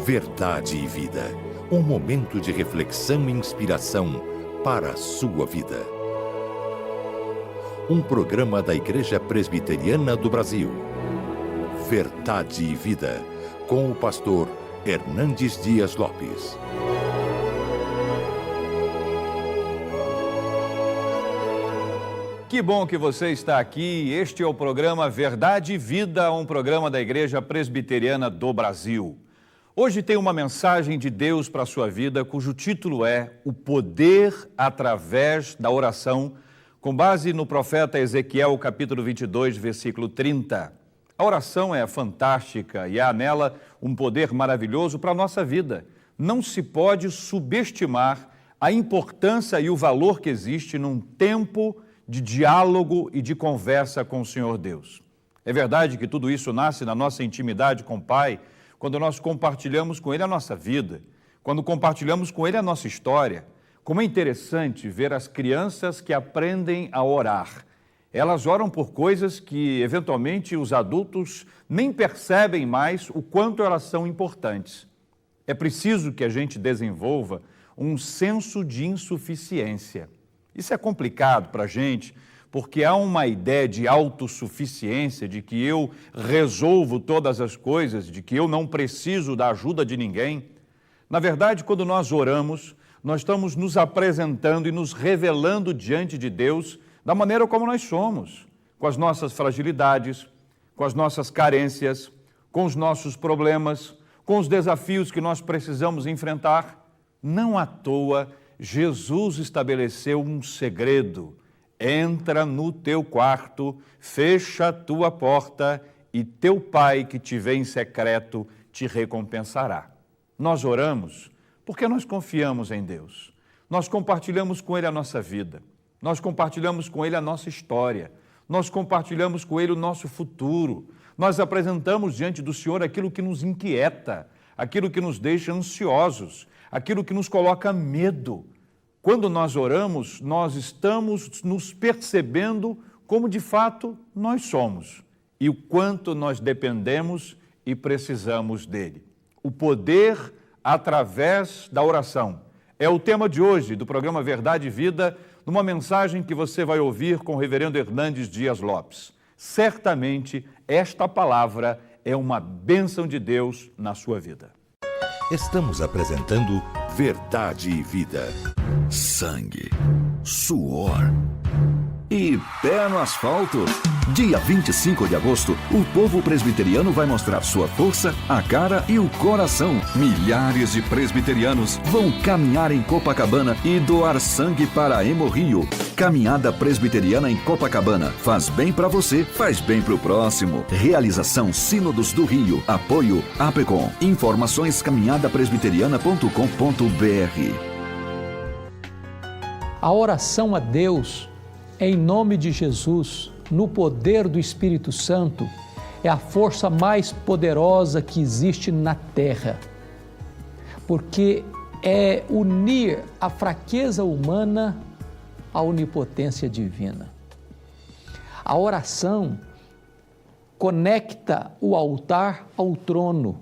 Verdade e Vida, um momento de reflexão e inspiração para a sua vida. Um programa da Igreja Presbiteriana do Brasil. Verdade e Vida, com o pastor Hernandes Dias Lopes. Que bom que você está aqui. Este é o programa Verdade e Vida, um programa da Igreja Presbiteriana do Brasil. Hoje tem uma mensagem de Deus para a sua vida, cujo título é O Poder através da Oração, com base no profeta Ezequiel, capítulo 22, versículo 30. A oração é fantástica e há nela um poder maravilhoso para a nossa vida. Não se pode subestimar a importância e o valor que existe num tempo de diálogo e de conversa com o Senhor Deus. É verdade que tudo isso nasce na nossa intimidade com o Pai, quando nós compartilhamos com Ele a nossa vida, quando compartilhamos com Ele a nossa história. Como é interessante ver as crianças que aprendem a orar. Elas oram por coisas que, eventualmente, os adultos nem percebem mais o quanto elas são importantes. É preciso que a gente desenvolva um senso de insuficiência. Isso é complicado para a gente, porque há uma ideia de autossuficiência, de que eu resolvo todas as coisas, de que eu não preciso da ajuda de ninguém. Na verdade, quando nós oramos, nós estamos nos apresentando e nos revelando diante de Deus da maneira como nós somos, com as nossas fragilidades, com as nossas carências, com os nossos problemas, com os desafios que nós precisamos enfrentar. Não à toa, Jesus estabeleceu um segredo. Entra no teu quarto, fecha a tua porta e teu Pai que te vê em secreto te recompensará. Nós oramos porque nós confiamos em Deus. Nós compartilhamos com Ele a nossa vida. Nós compartilhamos com Ele a nossa história. Nós compartilhamos com Ele o nosso futuro. Nós apresentamos diante do Senhor aquilo que nos inquieta, aquilo que nos deixa ansiosos, aquilo que nos coloca medo. Quando nós oramos, nós estamos nos percebendo como de fato nós somos e o quanto nós dependemos e precisamos dele. O poder através da oração é o tema de hoje do programa Verdade e Vida, numa mensagem que você vai ouvir com o reverendo Hernandes Dias Lopes. Certamente esta palavra é uma bênção de Deus na sua vida. Estamos apresentando Verdade e Vida. Sangue, suor e pé no asfalto. Dia 25 de agosto, o povo presbiteriano vai mostrar sua força, a cara e o coração. Milhares de presbiterianos vão caminhar em Copacabana e doar sangue para a Hemorrio. Caminhada Presbiteriana em Copacabana. Faz bem para você, faz bem para o próximo. Realização Sínodos do Rio. Apoio APECOM. Informações caminhadapresbiteriana.com.br. A oração a Deus, em nome de Jesus, no poder do Espírito Santo, é a força mais poderosa que existe na terra, porque é unir a fraqueza humana à onipotência divina. A oração conecta o altar ao trono,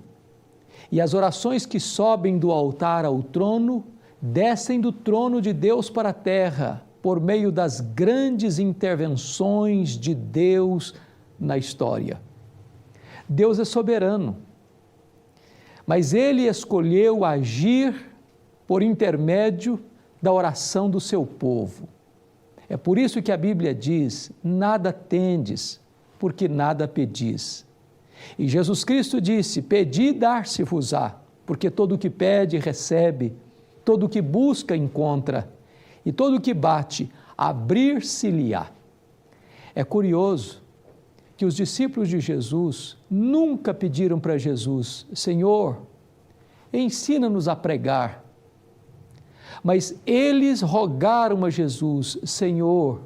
e as orações que sobem do altar ao trono descem do trono de Deus para a terra, por meio das grandes intervenções de Deus na história. Deus é soberano, mas Ele escolheu agir por intermédio da oração do seu povo. É por isso que a Bíblia diz: nada tendes, porque nada pedis. E Jesus Cristo disse: pedi, dar-se-vos-á, porque todo o que pede, recebe, todo o que busca, encontra, e todo o que bate, abrir-se-lhe-á. É curioso que os discípulos de Jesus nunca pediram para Jesus: Senhor, ensina-nos a pregar. Mas eles rogaram a Jesus: Senhor,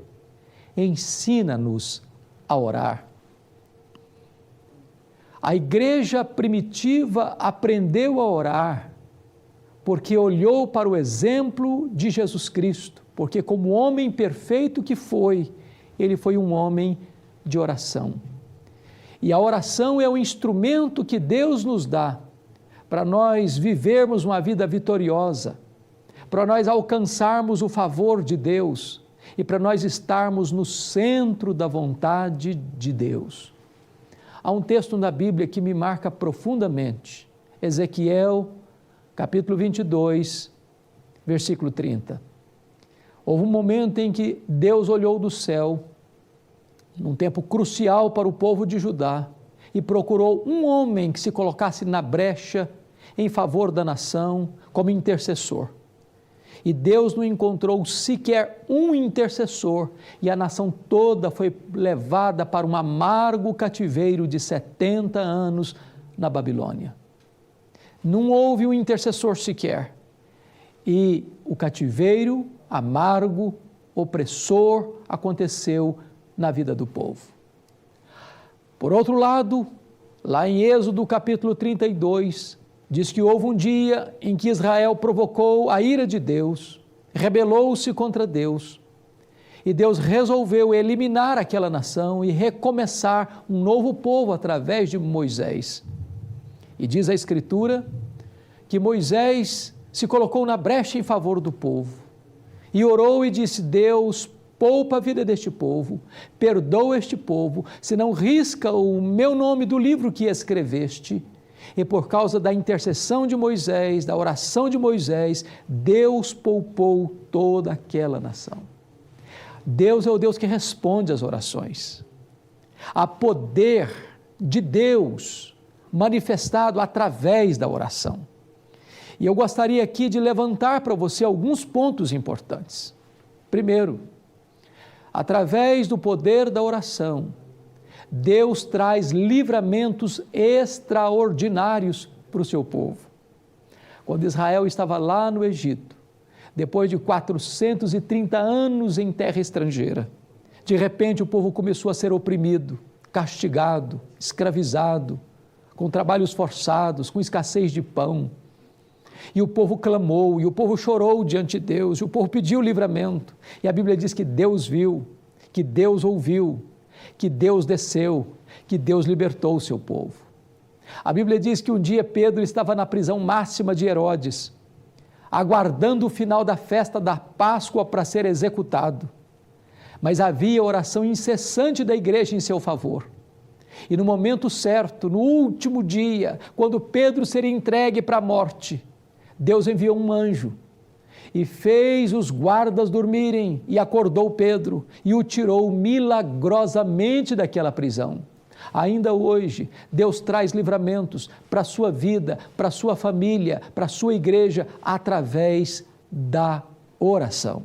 ensina-nos a orar. A igreja primitiva aprendeu a orar porque olhou para o exemplo de Jesus Cristo, porque como homem perfeito que foi, ele foi um homem de oração. E a oração é o instrumento que Deus nos dá para nós vivermos uma vida vitoriosa, para nós alcançarmos o favor de Deus e para nós estarmos no centro da vontade de Deus. Há um texto na Bíblia que me marca profundamente, Ezequiel, capítulo 22, versículo 30. Houve um momento em que Deus olhou do céu, num tempo crucial para o povo de Judá, e procurou um homem que se colocasse na brecha em favor da nação como intercessor. E Deus não encontrou sequer um intercessor, e a nação toda foi levada para um amargo cativeiro de 70 anos na Babilônia. Não houve um intercessor sequer, e o cativeiro amargo, opressor, aconteceu na vida do povo. Por outro lado, lá em Êxodo capítulo 32, diz que houve um dia em que Israel provocou a ira de Deus, rebelou-se contra Deus, e Deus resolveu eliminar aquela nação e recomeçar um novo povo através de Moisés. E diz a Escritura que Moisés se colocou na brecha em favor do povo e orou e disse: Deus, poupa a vida deste povo, perdoa este povo, senão risca o meu nome do livro que escreveste. E por causa da intercessão de Moisés, da oração de Moisés, Deus poupou toda aquela nação. Deus é o Deus que responde às orações. Há poder de Deus manifestado através da oração. E eu gostaria aqui de levantar para você alguns pontos importantes. Primeiro, através do poder da oração, Deus traz livramentos extraordinários para o seu povo. Quando Israel estava lá no Egito, depois de 430 anos em terra estrangeira, de repente o povo começou a ser oprimido, castigado, escravizado, com trabalhos forçados, com escassez de pão. E o povo clamou, e o povo chorou diante de Deus, e o povo pediu livramento. E a Bíblia diz que Deus viu, que Deus ouviu, que Deus desceu, que Deus libertou o seu povo. A Bíblia diz que um dia Pedro estava na prisão máxima de Herodes, aguardando o final da festa da Páscoa para ser executado. Mas havia oração incessante da igreja em seu favor. E no momento certo, no último dia, quando Pedro seria entregue para a morte, Deus enviou um anjo e fez os guardas dormirem e acordou Pedro e o tirou milagrosamente daquela prisão. Ainda hoje, Deus traz livramentos para a sua vida, para a sua família, para a sua igreja, através da oração.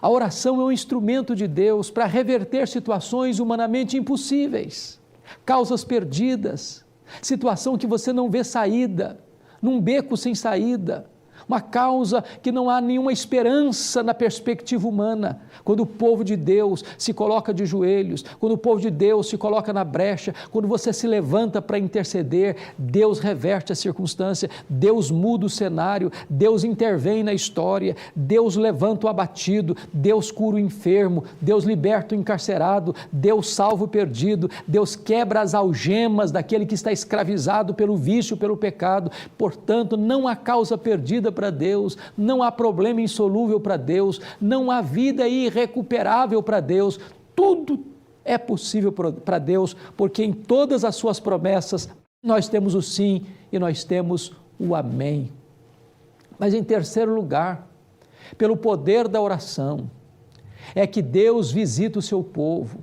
A oração é um instrumento de Deus para reverter situações humanamente impossíveis, causas perdidas, situação que você não vê saída, num beco sem saída, uma causa que não há nenhuma esperança na perspectiva humana. Quando o povo de Deus se coloca de joelhos, quando o povo de Deus se coloca na brecha, quando você se levanta para interceder, Deus reverte a circunstância, Deus muda o cenário, Deus intervém na história, Deus levanta o abatido, Deus cura o enfermo, Deus liberta o encarcerado, Deus salva o perdido, Deus quebra as algemas daquele que está escravizado pelo vício, pelo pecado. Portanto, não há causa perdida para Deus, não há problema insolúvel para Deus, não há vida irrecuperável para Deus. Tudo é possível para Deus, porque em todas as suas promessas nós temos o sim e nós temos o amém. Mas em terceiro lugar, pelo poder da oração, é que Deus visita o seu povo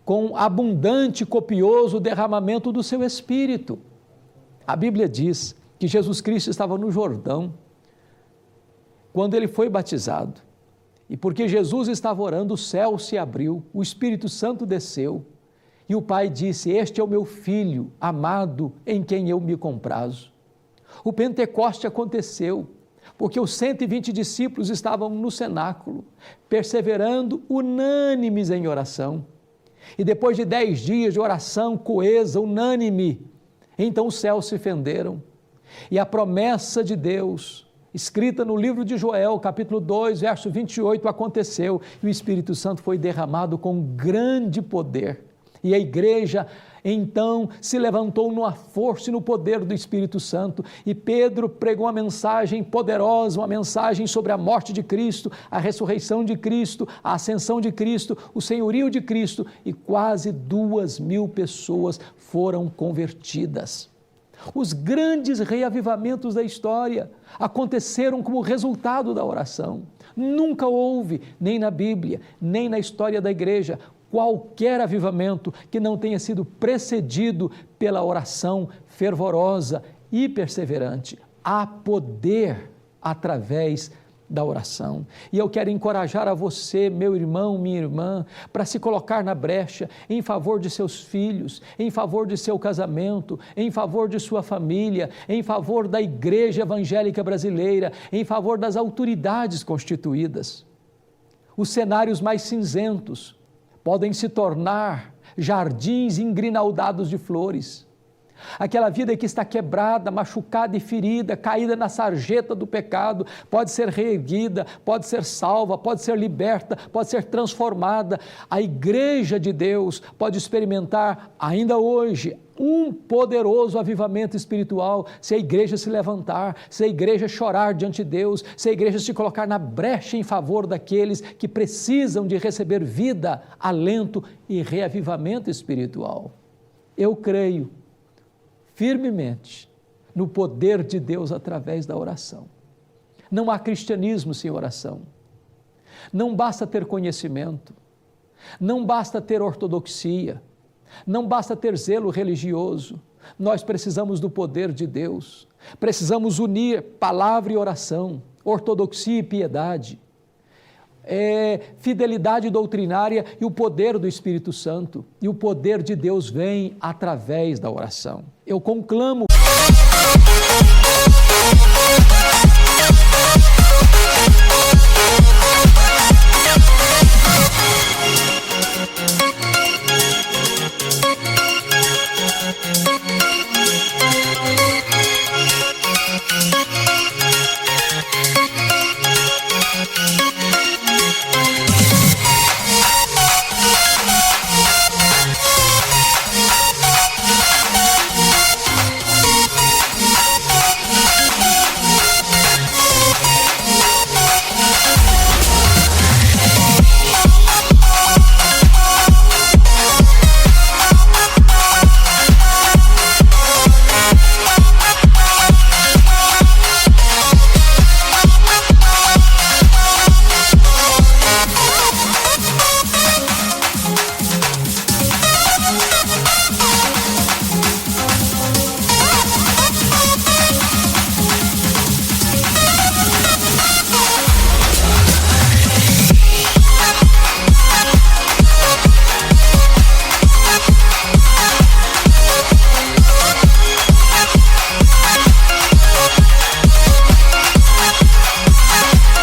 com abundante e copioso derramamento do seu Espírito. A Bíblia diz que Jesus Cristo estava no Jordão quando ele foi batizado, e porque Jesus estava orando, o céu se abriu, o Espírito Santo desceu, e o Pai disse: este é o meu Filho amado, em quem eu me comprazo. O Pentecoste aconteceu, porque os 120 discípulos estavam no cenáculo, perseverando unânimes em oração, e depois de 10 dias de oração coesa, unânime, então os céus se fenderam, e a promessa de Deus, escrita no livro de Joel, capítulo 2, verso 28, aconteceu, e o Espírito Santo foi derramado com grande poder, e a igreja Então se levantou numa força e no poder do Espírito Santo, e Pedro pregou uma mensagem poderosa, uma mensagem sobre a morte de Cristo, a ressurreição de Cristo, a ascensão de Cristo, o senhorio de Cristo, e quase 2.000 pessoas foram convertidas. Os grandes reavivamentos da história aconteceram como resultado da oração. Nunca houve, nem na Bíblia, nem na história da igreja, qualquer avivamento que não tenha sido precedido pela oração fervorosa e perseverante. Há poder através da oração. E eu quero encorajar a você, meu irmão, minha irmã, para se colocar na brecha em favor de seus filhos, em favor de seu casamento, em favor de sua família, em favor da Igreja Evangélica Brasileira, em favor das autoridades constituídas. Os cenários mais cinzentos podem se tornar jardins engrinaldados de flores. Aquela vida que está quebrada, machucada e ferida, caída na sarjeta do pecado, pode ser reerguida, pode ser salva, pode ser liberta, pode ser transformada. A Igreja de Deus pode experimentar ainda hoje um poderoso avivamento espiritual se a igreja se levantar, se a igreja chorar diante de Deus, se a igreja se colocar na brecha em favor daqueles que precisam de receber vida, alento e reavivamento espiritual. Eu creio firmemente no poder de Deus através da oração. Não há cristianismo sem oração. Não basta ter conhecimento, não basta ter ortodoxia, não basta ter zelo religioso. Nós precisamos do poder de Deus. Precisamos unir palavra e oração, ortodoxia e piedade, fidelidade doutrinária e o poder do Espírito Santo. E o poder de Deus vem através da oração. Eu conclamo.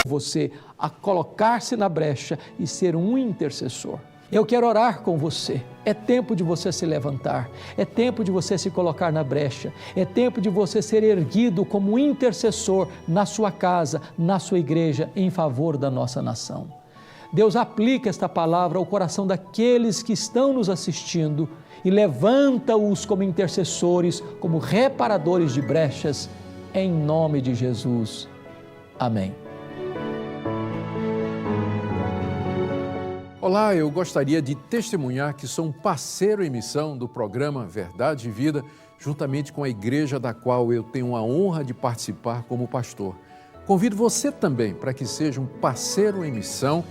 Você a colocar-se na brecha e ser um intercessor. Eu quero orar com você. É tempo de você se levantar, é tempo de você se colocar na brecha, é tempo de você ser erguido como intercessor na sua casa, na sua igreja, em favor da nossa nação. Deus aplica esta palavra ao coração daqueles que estão nos assistindo e levanta-os como intercessores, como reparadores de brechas, em nome de Jesus. Amém. Olá, eu gostaria de testemunhar que sou um parceiro em missão do programa Verdade e Vida, juntamente com a igreja da qual eu tenho a honra de participar como pastor. Convido você também para que seja um parceiro em missão.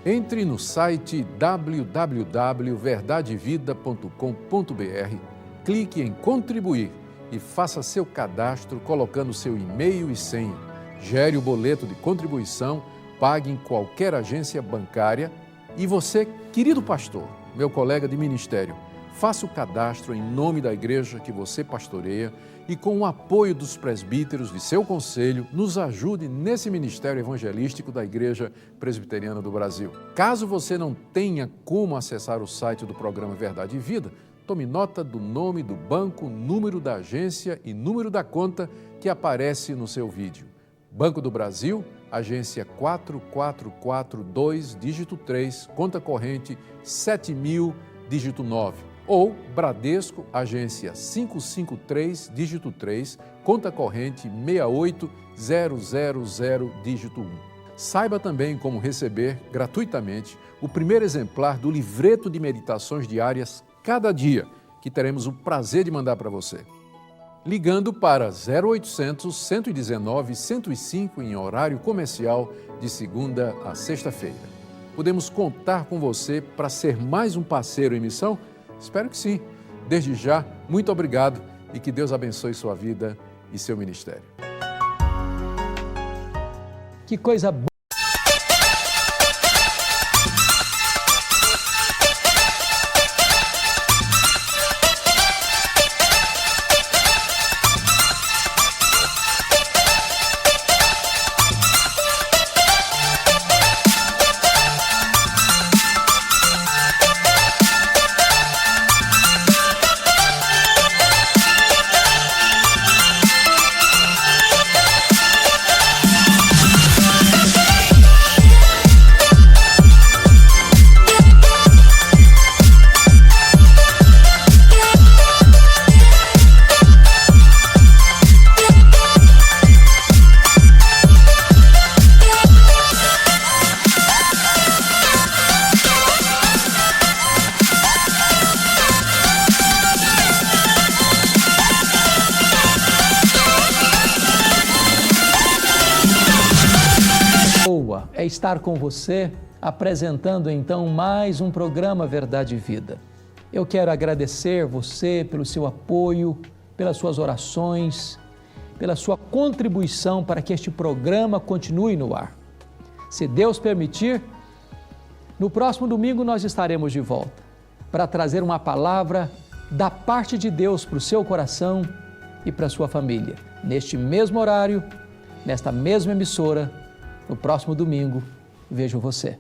Entre no site www.verdadevida.com.br, clique em contribuir e faça seu cadastro colocando seu e-mail e senha. Gere o boleto de contribuição, pague em qualquer agência bancária. E você, querido pastor, meu colega de ministério, faça o cadastro em nome da igreja que você pastoreia e com o apoio dos presbíteros de seu conselho, nos ajude nesse ministério evangelístico da Igreja Presbiteriana do Brasil. Caso você não tenha como acessar o site do programa Verdade e Vida, tome nota do nome do banco, número da agência e número da conta que aparece no seu vídeo. Banco do Brasil, agência 4442, dígito 3, conta corrente 7000, dígito 9. ou Bradesco, agência 553, dígito 3, conta corrente 68000, dígito 1. Saiba também como receber gratuitamente o primeiro exemplar do livreto de meditações diárias cada dia, que teremos o prazer de mandar para você. Ligando para 0800 119 105 em horário comercial de segunda a sexta-feira. Podemos contar com você para ser mais um parceiro em missão? Espero que sim. Desde já, muito obrigado e que Deus abençoe sua vida e seu ministério. Que coisa boa! É estar com você, apresentando então mais um programa Verdade e Vida. Eu quero agradecer você pelo seu apoio, pelas suas orações, pela sua contribuição para que este programa continue no ar. Se Deus permitir, no próximo domingo nós estaremos de volta para trazer uma palavra da parte de Deus para o seu coração e para a sua família. Neste mesmo horário, nesta mesma emissora, no próximo domingo, vejo você.